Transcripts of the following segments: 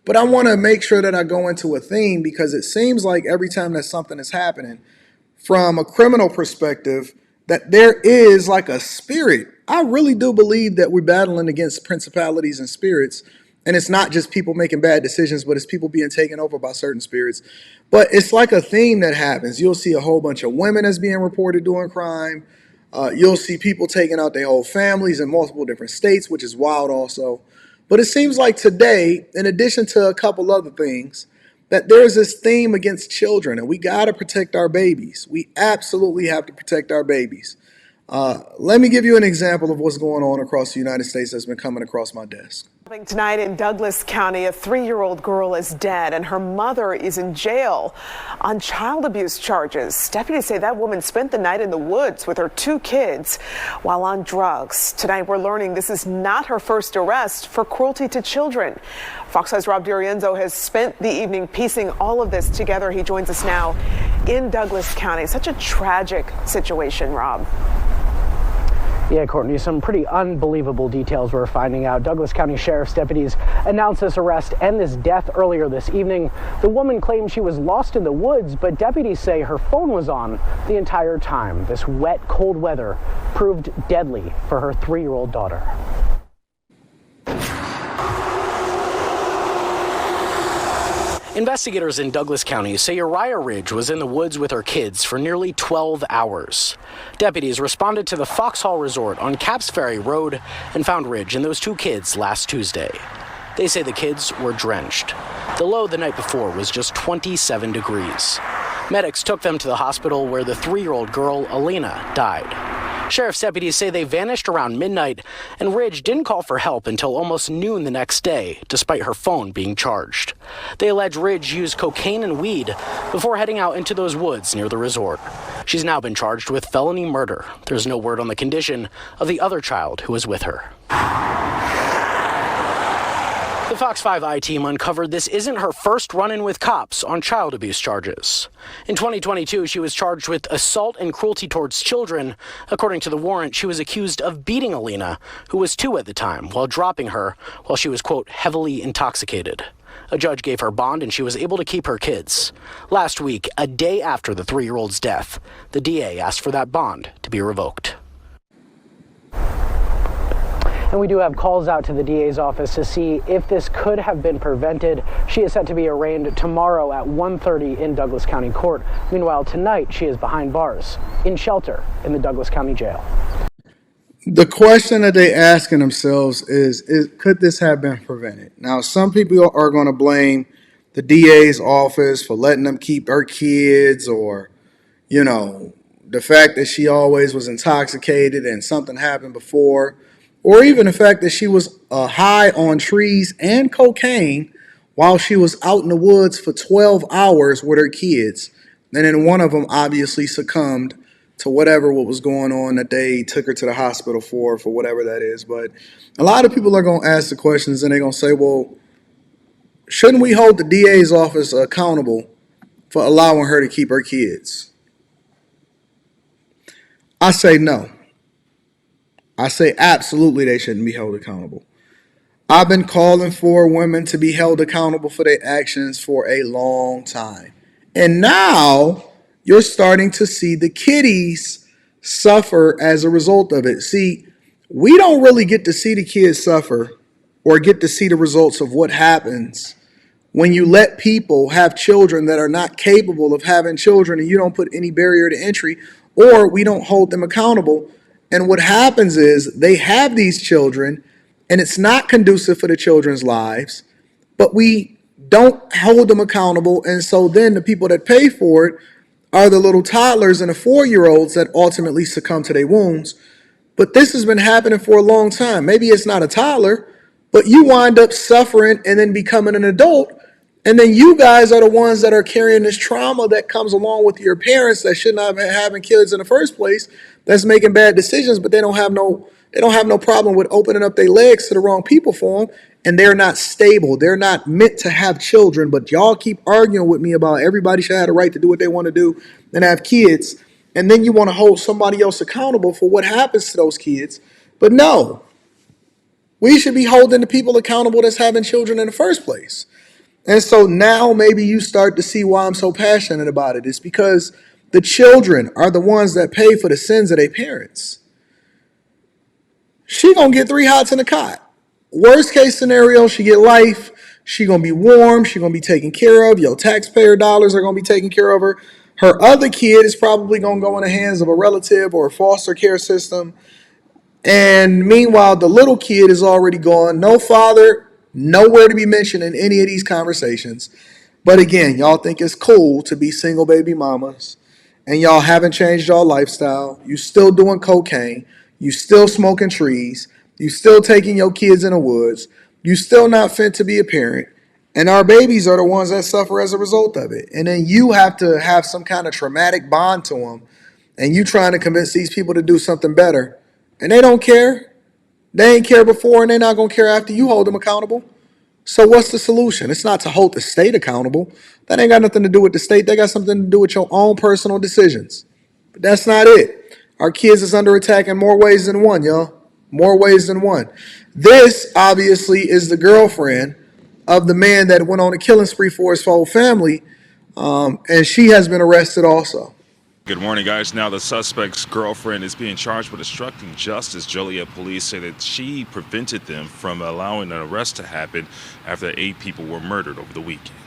But I want to make sure that I go into a theme because it seems like every time that something is happening, from a criminal perspective, that there is like a spirit. I really do believe that we're battling against principalities and spirits. And it's not just people making bad decisions, but it's people being taken over by certain spirits. But it's like a theme that happens. You'll see a whole bunch of women that's being reported doing crime. You'll see people taking out their whole families in multiple different states, which is wild also. But it seems like today, in addition to a couple other things, that there's this theme against children, and we got to protect our babies. We absolutely have to protect our babies. Let me give you an example of what's going on across the United States that's been coming across my desk. Tonight in Douglas County, a 3-year-old girl is dead and her mother is in jail on child abuse charges. Deputies say that woman spent the night in the woods with her 2 kids while on drugs. Tonight we're learning this is not her first arrest for cruelty to children. Fox 5's Rob DiRienzo has spent the evening piecing all of this together. He joins us now in Douglas County. Such a tragic situation, Rob. Yeah, Courtney, some pretty unbelievable details we're finding out. Douglas County Sheriff's deputies announced this arrest and this death earlier this evening. The woman claimed she was lost in the woods, but deputies say her phone was on the entire time. This wet, cold weather proved deadly for her 3-year-old daughter. Investigators in Douglas County say Uriah Ridge was in the woods with her kids for nearly 12 hours. Deputies responded to the Foxhall Resort on Caps Ferry Road and found Ridge and those 2 kids last Tuesday. They say the kids were drenched. The low the night before was just 27 degrees. Medics took them to the hospital where the 3-year-old girl, Elena, died. Sheriff's deputies say they vanished around midnight, and Ridge didn't call for help until almost noon the next day, despite her phone being charged. They allege Ridge used cocaine and weed before heading out into those woods near the resort. She's now been charged with felony murder. There's no word on the condition of the other child who was with her. The Fox 5 I team uncovered this isn't her first run-in with cops on child abuse charges. In 2022, she was charged with assault and cruelty towards children. According to the warrant, she was accused of beating Alina, who was 2 at the time, while dropping her while she was, quote, heavily intoxicated. A judge gave her bond and she was able to keep her kids. Last week, a day after the 3-year-old's death, the DA asked for that bond to be revoked. And we do have calls out to the DA's office to see if this could have been prevented. She is set to be arraigned tomorrow at 1:30 in Douglas County Court. Meanwhile, tonight she is behind bars in shelter in the Douglas County Jail. The question that they're asking themselves is could this have been prevented? Now, some people are going to blame the DA's office for letting them keep her kids, or, the fact that she always was intoxicated and something happened before, or even the fact that she was high on trees and cocaine while she was out in the woods for 12 hours with her kids. And then one of them obviously succumbed to what was going on that they took her to the hospital for whatever that is. But a lot of people are going to ask the questions and they're going to say, well, shouldn't we hold the DA's office accountable for allowing her to keep her kids? I say no. I say absolutely they shouldn't be held accountable. I've been calling for women to be held accountable for their actions for a long time. And now you're starting to see the kiddies suffer as a result of it. See, we don't really get to see the kids suffer or get to see the results of what happens when you let people have children that are not capable of having children and you don't put any barrier to entry, or we don't hold them accountable. And what happens is they have these children and it's not conducive for the children's lives, but we don't hold them accountable. And so then the people that pay for it are the little toddlers and the 4-year-olds that ultimately succumb to their wounds. But this has been happening for a long time. Maybe it's not a toddler, but you wind up suffering and then becoming an adult. And then you guys are the ones that are carrying this trauma that comes along with your parents that should not have having kids in the first place, that's making bad decisions, but they don't have no problem with opening up their legs to the wrong people for them, and they're not stable. They're not meant to have children, but y'all keep arguing with me about everybody should have the right to do what they want to do and have kids, and then you want to hold somebody else accountable for what happens to those kids. But no, we should be holding the people accountable that's having children in the first place. And so now maybe you start to see why I'm so passionate about it. It's because the children are the ones that pay for the sins of their parents. She gonna get 3 hots in a cot. Worst case scenario, she get life. She gonna be warm. She gonna be taken care of. Your taxpayer dollars are gonna be taken care of her. Her other kid is probably gonna go in the hands of a relative or a foster care system. And meanwhile, the little kid is already gone. No father, nowhere to be mentioned in any of these conversations. But again, y'all think it's cool to be single baby mamas, and y'all haven't changed y'all lifestyle. You still doing cocaine. You still smoking trees. You still taking your kids in the woods. You still not fit to be a parent. And our babies are the ones that suffer as a result of it. And then you have to have some kind of traumatic bond to them. And you trying to convince these people to do something better. And they don't care. They ain't care before, and they're not going to care after you hold them accountable. So what's the solution? It's not to hold the state accountable. That ain't got nothing to do with the state. They got something to do with your own personal decisions. But that's not it. Our kids is under attack in more ways than one, y'all. More ways than one. This, obviously, is the girlfriend of the man that went on a killing spree for his whole family, and she has been arrested also. Good morning, guys. Now, the suspect's girlfriend is being charged with obstructing justice. Joliet police say that she prevented them from allowing an arrest to happen after 8 people were murdered over the weekend.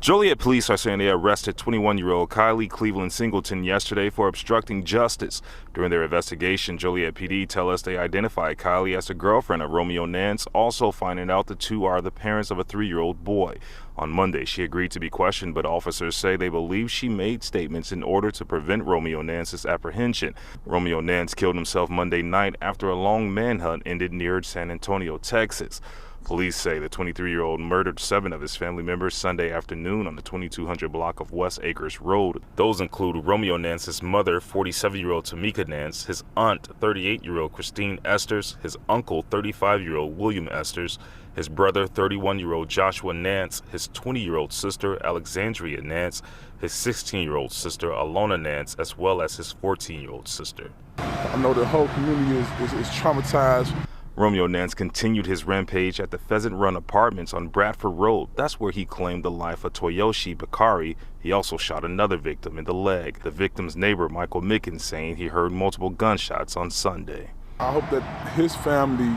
Joliet police are saying they arrested 21-year-old Kylie Cleveland Singleton yesterday for obstructing justice. During their investigation, Joliet PD tell us they identified Kylie as the girlfriend of Romeo Nance, also finding out the two are the parents of a 3-year-old boy. On Monday, she agreed to be questioned, but officers say they believe she made statements in order to prevent Romeo Nance's apprehension. Romeo Nance killed himself Monday night after a long manhunt ended near San Antonio, Texas. Police say the 23-year-old murdered 7 of his family members Sunday afternoon on the 2200 block of West Acres Road. Those include Romeo Nance's mother, 47-year-old Tamika Nance, his aunt, 38-year-old Christine Esters, his uncle, 35-year-old William Esters, his brother, 31-year-old Joshua Nance, his 20-year-old sister, Alexandria Nance, his 16-year-old sister, Alona Nance, as well as his 14-year-old sister. I know the whole community is traumatized. Romeo Nance continued his rampage at the Pheasant Run Apartments on Bradford Road. That's where he claimed the life of Toyoshi Bakari. He also shot another victim in the leg. The victim's neighbor, Michael Mickens, saying he heard multiple gunshots on Sunday. I hope that his family,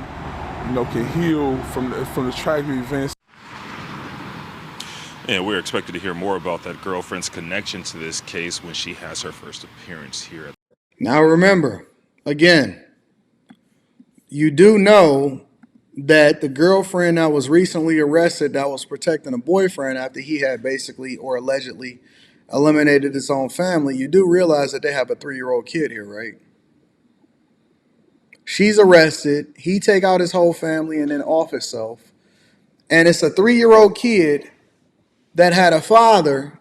can heal from the tragic events. And we're expected to hear more about that girlfriend's connection to this case when she has her first appearance here. Now remember, again, you do know that the girlfriend that was recently arrested that was protecting a boyfriend after he had basically or allegedly eliminated his own family, you do realize that they have a 3-year-old kid here, right? She's arrested. He take out his whole family and then off himself. And it's a 3-year-old kid that had a father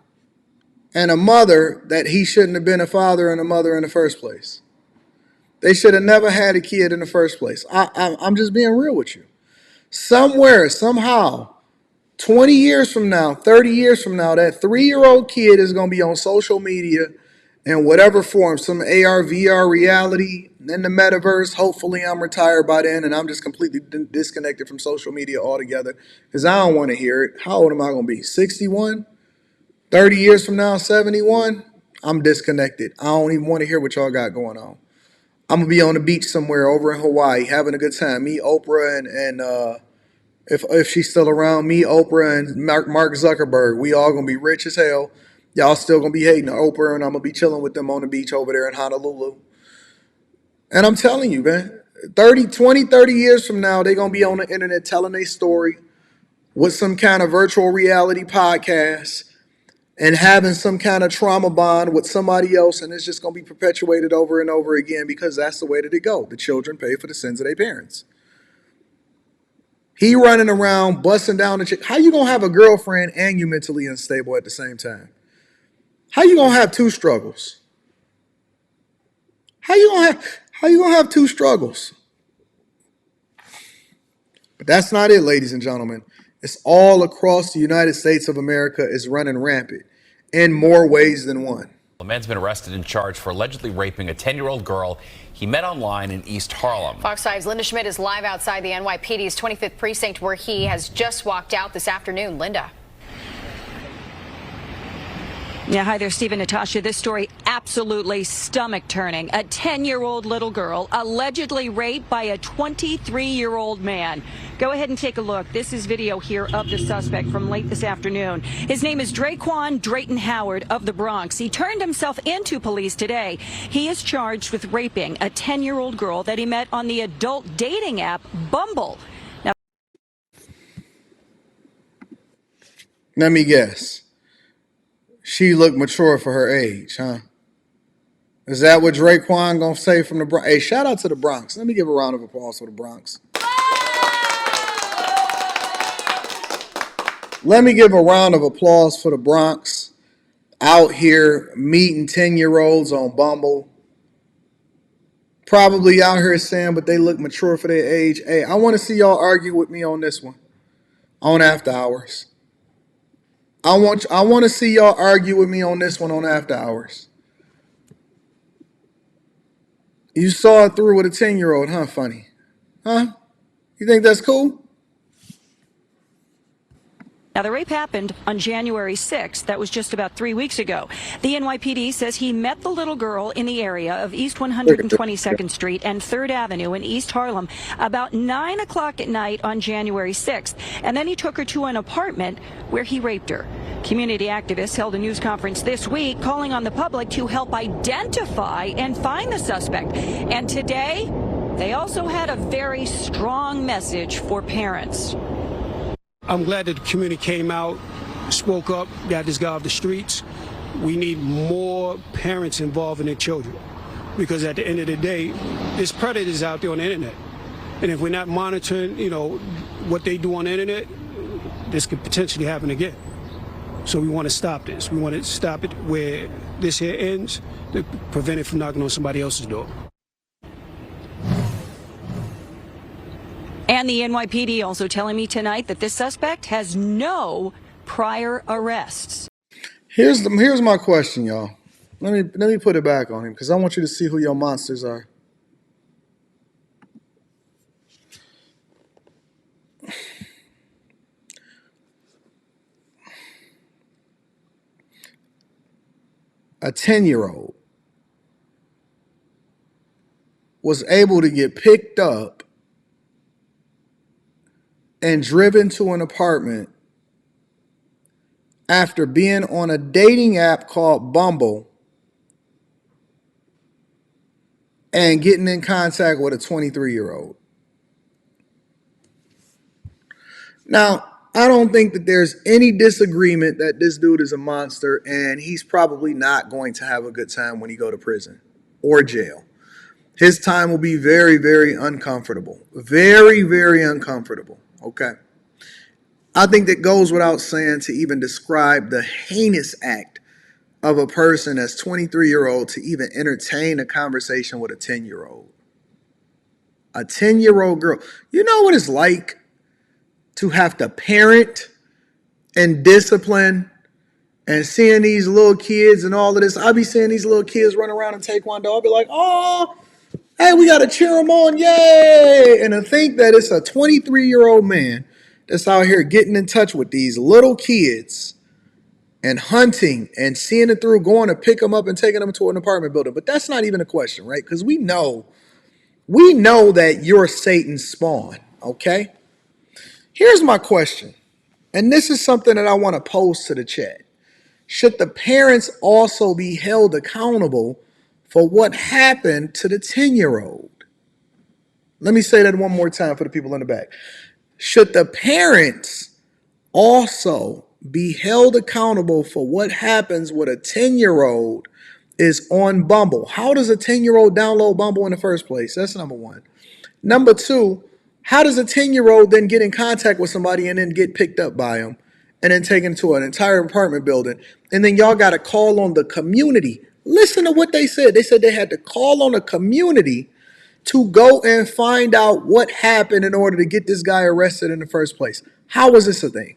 and a mother that he shouldn't have been a father and a mother in the first place. They should have never had a kid in the first place. I'm just being real with you. Somewhere, somehow, 20 years from now, 30 years from now, that 3-year-old kid is going to be on social media in whatever form, some AR, VR reality, in the metaverse. Hopefully I'm retired by then and I'm just completely disconnected from social media altogether because I don't want to hear it. How old am I going to be? 61? 30 years from now, 71? I'm disconnected. I don't even want to hear what y'all got going on. I'm going to be on the beach somewhere over in Hawaii having a good time. Me, Oprah, and if she's still around, me, Oprah, and Mark Zuckerberg. We all going to be rich as hell. Y'all still going to be hating Oprah, and I'm going to be chilling with them on the beach over there in Honolulu. And I'm telling you, man, 30 years from now, they're going to be on the internet telling their story with some kind of virtual reality podcast and having some kind of trauma bond with somebody else, and it's just going to be perpetuated over and over again because that's the way that it go. The children pay for the sins of their parents. He running around, busting down the chick. How you going to have a girlfriend and you mentally unstable at the same time? How you going to have 2 struggles? How you going to have 2 struggles? But that's not it, ladies and gentlemen. It's all across the United States of America is running rampant in more ways than one. A man's been arrested and charged for allegedly raping a 10-year-old girl. he met online in East Harlem. Fox 5's Linda Schmidt is live outside the NYPD's 25th precinct, where he has just walked out this afternoon. Linda. Yeah, hi there, Steve and Natasha. This story absolutely stomach-turning. A 10-year-old little girl allegedly raped by a 23-year-old man. Go ahead and take a look. This is video here of the suspect from late this afternoon. His name is Draquan Drayton Howard of the Bronx. He turned himself into police today. He is charged with raping a 10-year-old girl that he met on the adult dating app Bumble. Now, Let me guess. She looked mature for her age, huh? Is that what Draquan gonna say from the Bronx? Hey, shout out to the Bronx. Let me give a round of applause for the Bronx. Let me give a round of applause for the Bronx out here meeting 10-year-olds on Bumble. Probably out here saying, but they look mature for their age. Hey, I want to see y'all argue with me on this one. On After Hours. I want to see y'all argue with me on this one on After Hours. You saw it through with a 10-year-old, huh, funny? Huh? You think that's cool? Now, the rape happened on January 6th. That was just about 3 weeks ago. The NYPD says he met the little girl in the area of East 122nd Street and 3rd Avenue in East Harlem about 9 o'clock at night on January 6th. And then he took her to an apartment where he raped her. Community activists held a news conference this week calling on the public to help identify and find the suspect. And today, they also had a very strong message for parents. I'm glad that the community came out, spoke up, got this guy off the streets. We need more parents involved in their children, because at the end of the day, there's predators out there on the internet. And if we're not monitoring, what they do on the internet, this could potentially happen again. So we want to stop this. We want to stop it where this here ends, to prevent it from knocking on somebody else's door. And the NYPD also telling me tonight that this suspect has no prior arrests. Here's my question, y'all. Let me put it back on him, because I want you to see who your monsters are. A 10-year-old was able to get picked up and driven to an apartment after being on a dating app called Bumble and getting in contact with a 23-year-old. Now, I don't think that there's any disagreement that this dude is a monster, and he's probably not going to have a good time when he go to prison or jail. His time will be very, very uncomfortable. Very, very uncomfortable. Okay. I think that goes without saying to even describe the heinous act of a person as 23-year-old to even entertain a conversation with a 10-year-old. A 10-year-old girl. You know what it's like to have to parent and discipline and seeing these little kids and all of this. I be seeing these little kids run around in Taekwondo. I'll be like, oh, hey, we got to cheer them on. Yay. And to think that it's a 23-year-old man that's out here getting in touch with these little kids and hunting and seeing it through, going to pick them up and taking them to an apartment building. But that's not even a question, right? Because we know that you're Satan's spawn, okay? Here's my question, and this is something that I want to pose to the chat. Should the parents also be held accountable for what happened to the 10-year-old? Let me say that one more time for the people in the back. Should the parents also be held accountable for what happens when a 10-year-old is on Bumble? How does a 10-year-old download Bumble in the first place? That's number one. Number two, how does a 10-year-old then get in contact with somebody and then get picked up by them and then taken to an entire apartment building? And then y'all got to call on the community. Listen to what they said. They said they had to call on the community to go and find out what happened in order to get this guy arrested in the first place. How was this a thing?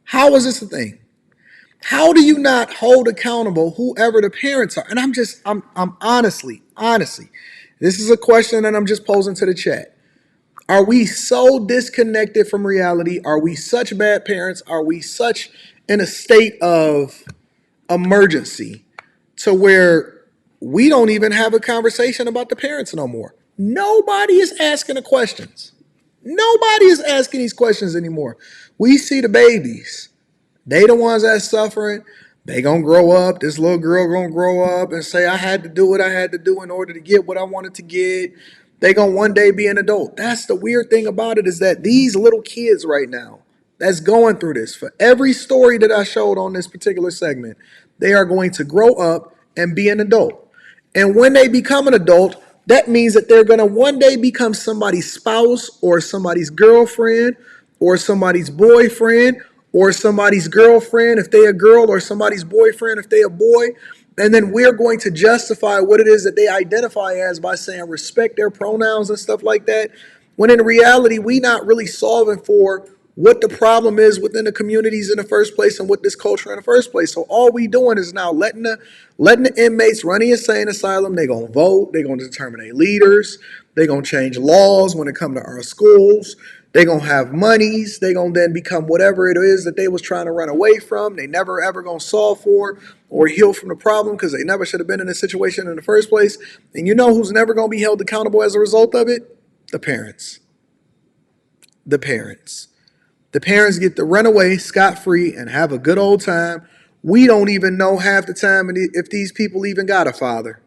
How was this a thing? How do you not hold accountable whoever the parents are? And I'm honestly, this is a question that I'm just posing to the chat. Are we so disconnected from reality? Are we such bad parents? Are we such in a state of emergency to where we don't even have a conversation about the parents no more? Nobody is asking the questions. Nobody is asking these questions anymore. We see the babies. They the ones that's suffering. They gonna grow up. This little girl gonna grow up and say, I had to do what I had to do in order to get what I wanted to get. They gonna one day be an adult. That's the weird thing about it, is that these little kids right now that's going through this, for every story that I showed on this particular segment, they are going to grow up and be an adult. And when they become an adult, that means that they're going to one day become somebody's spouse or somebody's girlfriend or somebody's boyfriend or somebody's girlfriend if they a girl, or somebody's boyfriend if they a boy. And then we're going to justify what it is that they identify as by saying respect their pronouns and stuff like that. When in reality, we not really solving for what the problem is within the communities in the first place and with this culture in the first place. So all we doing is now letting the inmates run the insane asylum. They're going to vote. They're going to determine their leaders. They're going to change laws when it comes to our schools. They're going to have monies. They're going to then become whatever it is that they was trying to run away from. They never ever going to solve for or heal from the problem because they never should have been in this situation in the first place. And you know who's never going to be held accountable as a result of it? The parents. The parents. The parents get to run away scot-free and have a good old time. We don't even know half the time if these people even got a father.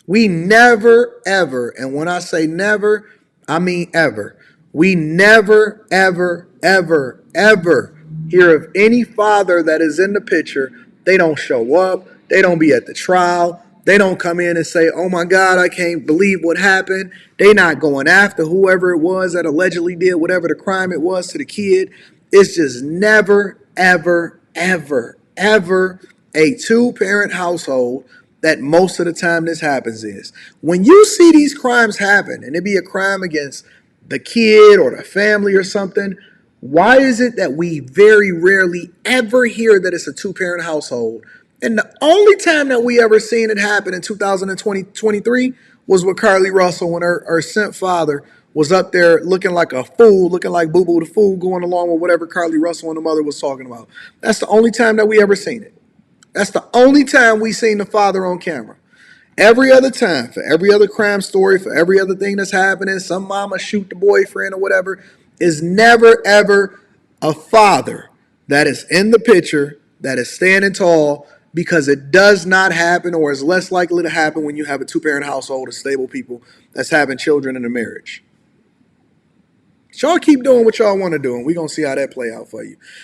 We never, ever, and when I say never, I mean ever. We never, ever, ever, ever hear of any father that is in the picture. They don't show up. They don't be at the trial. They don't come in and say, oh my God, I can't believe what happened. They not going after whoever it was that allegedly did whatever the crime it was to the kid. It's just never, ever, ever, ever a two-parent household that most of the time this happens is. When you see these crimes happen, and it be a crime against the kid or the family or something, why is it that we very rarely ever hear that it's a two-parent household? And the only time that we ever seen it happen in 2023 was with Carly Russell when her sent father was up there looking like a fool, looking like Boo Boo the Fool, going along with whatever Carly Russell and the mother was talking about. That's the only time that we ever seen it. That's the only time we seen the father on camera. Every other time, for every other crime story, for every other thing that's happening, some mama shoot the boyfriend or whatever, is never, ever a father that is in the picture, that is standing tall, because it does not happen or is less likely to happen when you have a two-parent household of stable people that's having children in a marriage. Y'all keep doing what y'all want to do, and we're going to see how that play out for you.